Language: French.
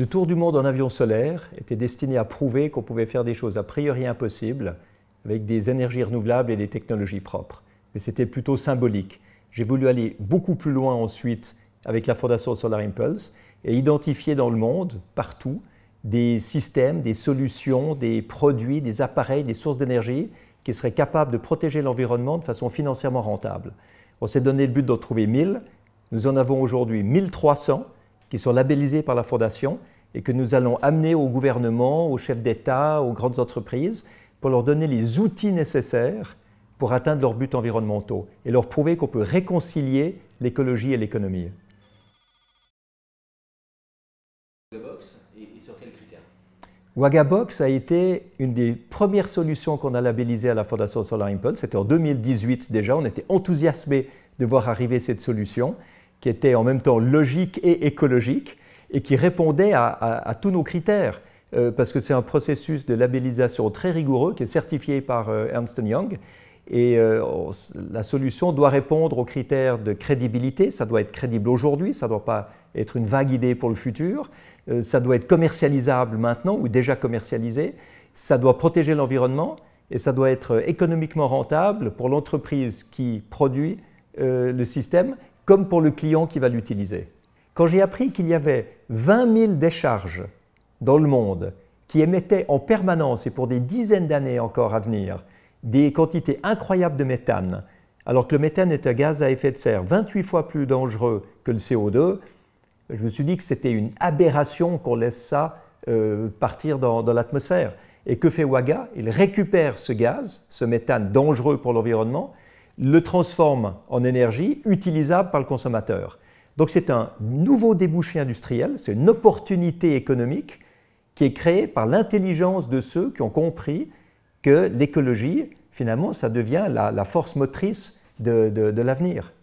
Le tour du monde en avion solaire était destiné à prouver qu'on pouvait faire des choses a priori impossibles avec des énergies renouvelables et des technologies propres. Mais c'était plutôt symbolique. J'ai voulu aller beaucoup plus loin ensuite avec la Fondation Solar Impulse et identifier dans le monde, partout, des systèmes, des solutions, des produits, des appareils, des sources d'énergie qui seraient capables de protéger l'environnement de façon financièrement rentable. On s'est donné le but d'en trouver 1000. Nous en avons aujourd'hui 1300 qui sont labellisés par la Fondation et que nous allons amener au gouvernement, aux chefs d'État, aux grandes entreprises pour leur donner les outils nécessaires pour atteindre leurs buts environnementaux et leur prouver qu'on peut réconcilier l'écologie et l'économie. Wagabox et sur quels critères? Wagabox a été une des premières solutions qu'on a labellisées à la Fondation Solar Impulse. C'était en 2018 déjà. On était enthousiasmés de voir arriver cette solution qui était en même temps logique et écologique et qui répondait à tous nos critères parce que c'est un processus de labellisation très rigoureux qui est certifié par Ernst & Young. Et la solution doit répondre aux critères de crédibilité. Ça doit être crédible aujourd'hui, ça ne doit pas être une vague idée pour le futur. Ça doit être commercialisable maintenant ou déjà commercialisé. Ça doit protéger l'environnement et ça doit être économiquement rentable pour l'entreprise qui produit le système comme pour le client qui va l'utiliser. Quand j'ai appris qu'il y avait 20 000 décharges dans le monde qui émettaient en permanence et pour des dizaines d'années encore à venir des quantités incroyables de méthane, alors que le méthane est un gaz à effet de serre 28 fois plus dangereux que le CO2, je me suis dit que c'était une aberration qu'on laisse ça partir dans l'atmosphère. Et que fait Waga? Il récupère ce gaz, ce méthane dangereux pour l'environnement, le transforme en énergie utilisable par le consommateur. Donc c'est un nouveau débouché industriel, c'est une opportunité économique qui est créée par l'intelligence de ceux qui ont compris que l'écologie, finalement, ça devient la force motrice de l'avenir.